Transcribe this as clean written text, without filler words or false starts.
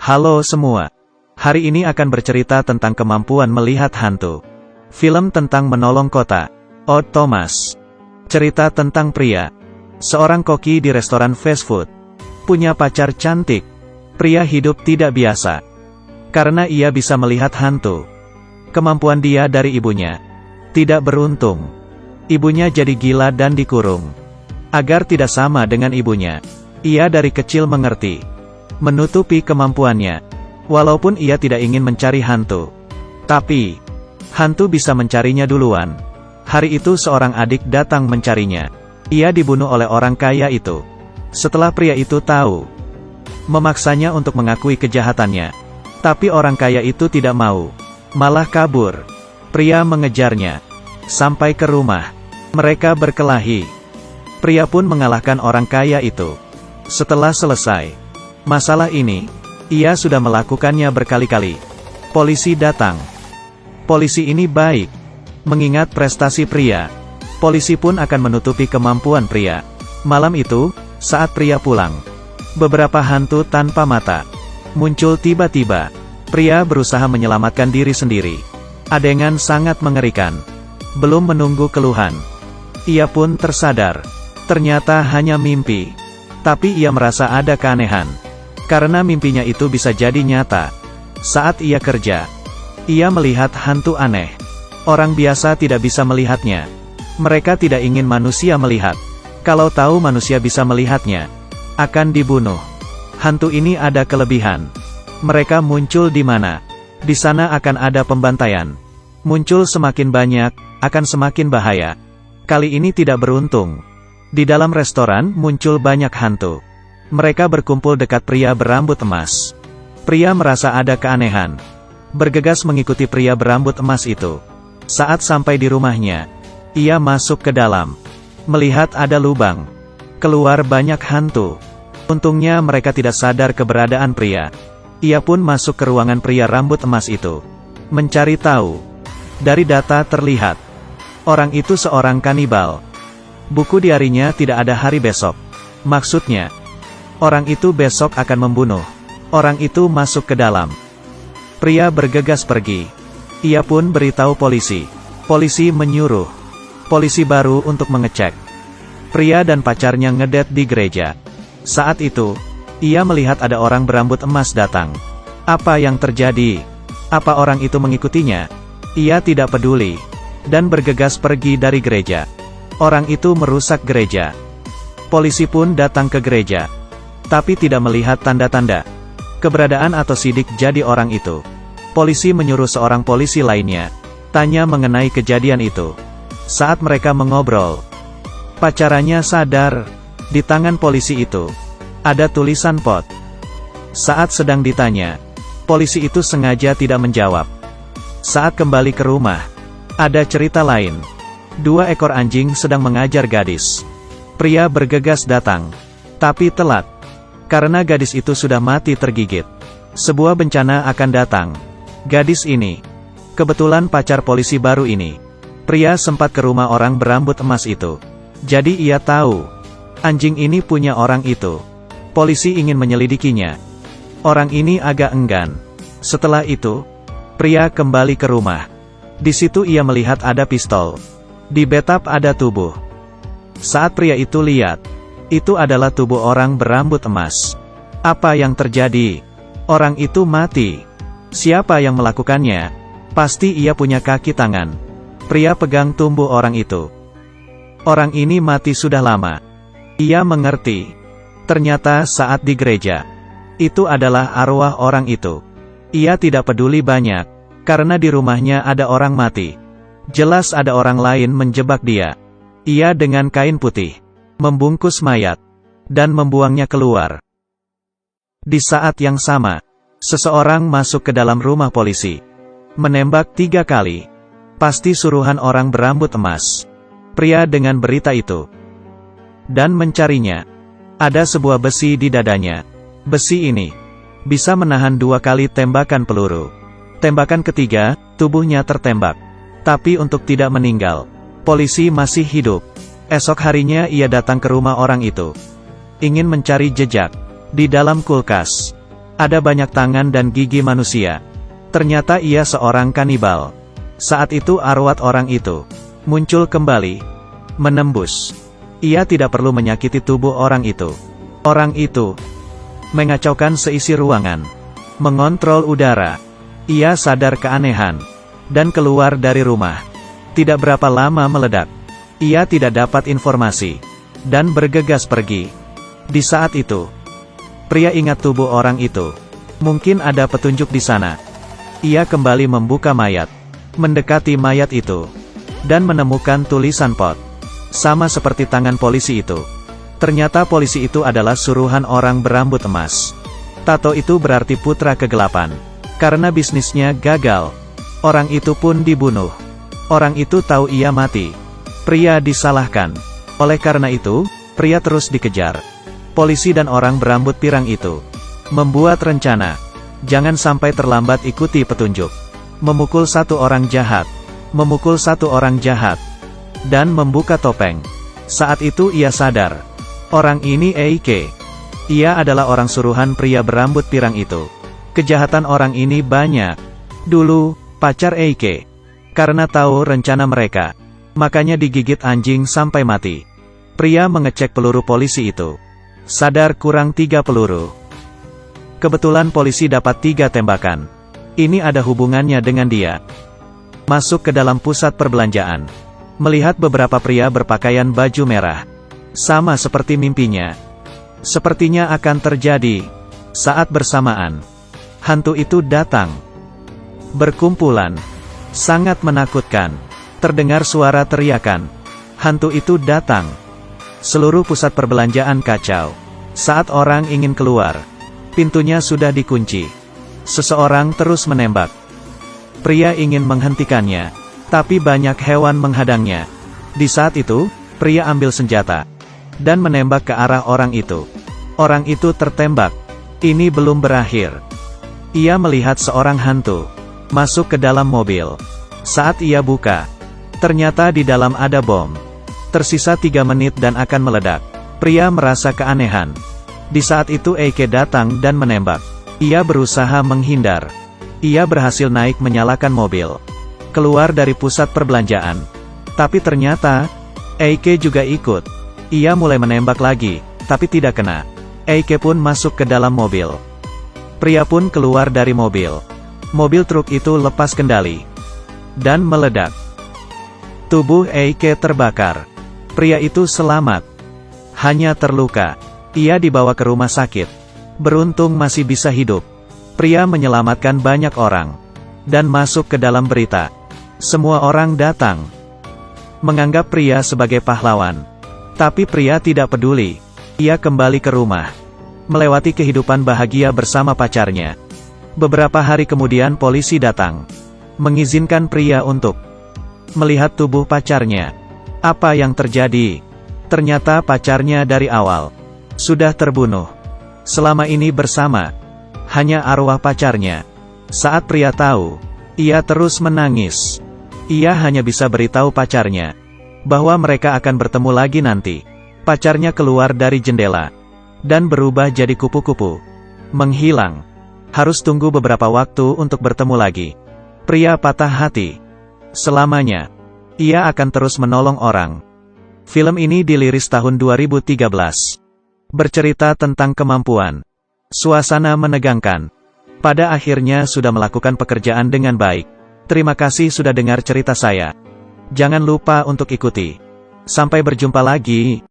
Halo semua. Hari ini akan bercerita tentang kemampuan melihat hantu. Film tentang menolong kota. Odd Thomas. Cerita tentang pria. Seorang koki di restoran fast food. Punya pacar cantik. Pria hidup tidak biasa. Karena ia bisa melihat hantu. Kemampuan dia dari ibunya. Tidak beruntung. Ibunya jadi gila dan dikurung. Agar tidak sama dengan ibunya, ia dari kecil mengerti. Menutupi kemampuannya. Walaupun ia tidak ingin mencari hantu. Tapi, hantu bisa mencarinya duluan. Hari itu seorang adik datang mencarinya. Ia dibunuh oleh orang kaya itu. Setelah pria itu tahu, memaksanya untuk mengakui kejahatannya. Tapi orang kaya itu tidak mau. Malah kabur. Pria mengejarnya. Sampai ke rumah. Mereka berkelahi. Pria pun mengalahkan orang kaya itu. Setelah selesai masalah ini, ia sudah melakukannya berkali-kali. Polisi datang. Polisi ini baik. Mengingat prestasi pria, polisi pun akan menutupi kemampuan pria. Malam itu, saat pria pulang, beberapa hantu tanpa mata muncul tiba-tiba. Pria berusaha menyelamatkan diri sendiri. Adegan sangat mengerikan. Belum menunggu keluhan, ia pun tersadar. Ternyata hanya mimpi. Tapi ia merasa ada keanehan. Karena mimpinya itu bisa jadi nyata. Saat ia kerja, ia melihat hantu aneh. Orang biasa tidak bisa melihatnya. Mereka tidak ingin manusia melihat. Kalau tahu manusia bisa melihatnya, akan dibunuh. Hantu ini ada kelebihan. Mereka muncul di mana? Di sana akan ada pembantaian. Muncul semakin banyak, akan semakin bahaya. Kali ini tidak beruntung. Di dalam restoran muncul banyak hantu. Mereka berkumpul dekat pria berambut emas. Pria merasa ada keanehan. Bergegas mengikuti pria berambut emas itu. Saat sampai di rumahnya, ia masuk ke dalam. Melihat ada lubang. Keluar banyak hantu. Untungnya mereka tidak sadar keberadaan pria. Ia pun masuk ke ruangan pria rambut emas itu. Mencari tahu. Dari data terlihat, orang itu seorang kanibal. Buku diarinya tidak ada hari besok. Maksudnya, orang itu besok akan membunuh. Orang itu masuk ke dalam. Pria bergegas pergi. Ia pun beritahu polisi. Polisi menyuruh polisi baru untuk mengecek. Pria dan pacarnya ngedet di gereja. Saat itu, ia melihat ada orang berambut emas datang. Apa yang terjadi? Apa orang itu mengikutinya? Ia tidak peduli. Dan bergegas pergi dari gereja. Orang itu merusak gereja. Polisi pun datang ke gereja. Tapi tidak melihat tanda-tanda keberadaan atau sidik jadi orang itu. Polisi menyuruh seorang polisi lainnya tanya mengenai kejadian itu. Saat mereka mengobrol, pacarannya sadar. Di tangan polisi itu ada tulisan pot. Saat sedang ditanya, polisi itu sengaja tidak menjawab. Saat kembali ke rumah, ada cerita lain. 2 ekor anjing sedang mengajar gadis. Pria bergegas datang, tapi telat. Karena gadis itu sudah mati tergigit. Sebuah bencana akan datang. Gadis ini, kebetulan pacar polisi baru ini. Pria sempat ke rumah orang berambut emas itu. Jadi ia tahu, anjing ini punya orang itu. Polisi ingin menyelidikinya. Orang ini agak enggan. Setelah itu, pria kembali ke rumah. Di situ ia melihat ada pistol. Di bathtub ada tubuh. Saat pria itu lihat, itu adalah tubuh orang berambut emas. Apa yang terjadi? Orang itu mati. Siapa yang melakukannya? Pasti ia punya kaki tangan. Pria pegang tubuh orang itu. Orang ini mati sudah lama. Ia mengerti. Ternyata saat di gereja, itu adalah arwah orang itu. Ia tidak peduli banyak, karena di rumahnya ada orang mati. Jelas ada orang lain menjebak dia. Ia dengan kain putih membungkus mayat, dan membuangnya keluar. Di saat yang sama, seseorang masuk ke dalam rumah polisi. Menembak 3 kali. Pasti suruhan orang berambut emas. Pria dengan berita itu. Dan mencarinya. Ada sebuah besi di dadanya. Besi ini bisa menahan 2 kali tembakan peluru. Tembakan ketiga, tubuhnya tertembak. Tapi untuk tidak meninggal, polisi masih hidup. Esok harinya ia datang ke rumah orang itu. Ingin mencari jejak di dalam kulkas. Ada banyak tangan dan gigi manusia. Ternyata ia seorang kanibal. Saat itu arwah orang itu muncul kembali, menembus. Ia tidak perlu menyakiti tubuh orang itu. Orang itu mengacaukan seisi ruangan, mengontrol udara. Ia sadar keanehan, dan keluar dari rumah. Tidak berapa lama meledak. Ia tidak dapat informasi, dan bergegas pergi. Di saat itu, pria ingat tubuh orang itu. Mungkin ada petunjuk di sana. Ia kembali membuka mayat, mendekati mayat itu, dan menemukan tulisan pot. Sama seperti tangan polisi itu. Ternyata polisi itu adalah suruhan orang berambut emas. Tato itu berarti putra kegelapan. Karena bisnisnya gagal, orang itu pun dibunuh. Orang itu tahu ia mati. Pria disalahkan. Oleh karena itu, pria terus dikejar. Polisi dan orang berambut pirang itu membuat rencana. Jangan sampai terlambat ikuti petunjuk. Memukul satu orang jahat. Memukul satu orang jahat. Dan membuka topeng. Saat itu ia sadar. Orang ini Eike. Ia adalah orang suruhan pria berambut pirang itu. Kejahatan orang ini banyak. Dulu, pacar Eike. Karena tahu rencana mereka, makanya digigit anjing sampai mati. Pria mengecek peluru polisi itu. Sadar kurang 3 peluru. Kebetulan polisi dapat 3 tembakan. Ini ada hubungannya dengan dia. Masuk ke dalam pusat perbelanjaan. Melihat beberapa pria berpakaian baju merah. Sama seperti mimpinya. Sepertinya akan terjadi. Saat bersamaan, hantu itu datang. Berkumpulan. Sangat menakutkan. Terdengar suara teriakan. Hantu itu datang. Seluruh pusat perbelanjaan kacau. Saat orang ingin keluar, pintunya sudah dikunci. Seseorang terus menembak. Pria ingin menghentikannya, tapi banyak hewan menghadangnya. Di saat itu, pria ambil senjata dan menembak ke arah orang itu. Orang itu tertembak. Ini belum berakhir. Ia melihat seorang hantu masuk ke dalam mobil. Saat ia buka, ternyata di dalam ada bom. Tersisa 3 menit dan akan meledak. Pria merasa keanehan. Di saat itu Eike datang dan menembak. Ia berusaha menghindar. Ia berhasil naik menyalakan mobil, keluar dari pusat perbelanjaan. Tapi ternyata, Eike juga ikut. Ia mulai menembak lagi, tapi tidak kena. Eike pun masuk ke dalam mobil. Pria pun keluar dari mobil. Mobil truk itu lepas kendali dan meledak. Tubuh Eike terbakar. Pria itu selamat. Hanya terluka. Ia dibawa ke rumah sakit. Beruntung masih bisa hidup. Pria menyelamatkan banyak orang. Dan masuk ke dalam berita. Semua orang datang menganggap pria sebagai pahlawan. Tapi pria tidak peduli. Ia kembali ke rumah. Melewati kehidupan bahagia bersama pacarnya. Beberapa hari kemudian polisi datang. Mengizinkan pria untuk melihat tubuh pacarnya. Apa yang terjadi? Ternyata pacarnya dari awal sudah terbunuh. Selama ini bersama hanya arwah pacarnya. Saat pria tahu, ia terus menangis. Ia hanya bisa beritahu pacarnya bahwa mereka akan bertemu lagi nanti. Pacarnya keluar dari jendela dan berubah jadi kupu-kupu, menghilang. Harus tunggu beberapa waktu untuk bertemu lagi. Pria patah hati. Selamanya, ia akan terus menolong orang. Film ini dirilis tahun 2013. Bercerita tentang kemampuan. Suasana menegangkan. Pada akhirnya sudah melakukan pekerjaan dengan baik. Terima kasih sudah dengar cerita saya. Jangan lupa untuk ikuti. Sampai berjumpa lagi.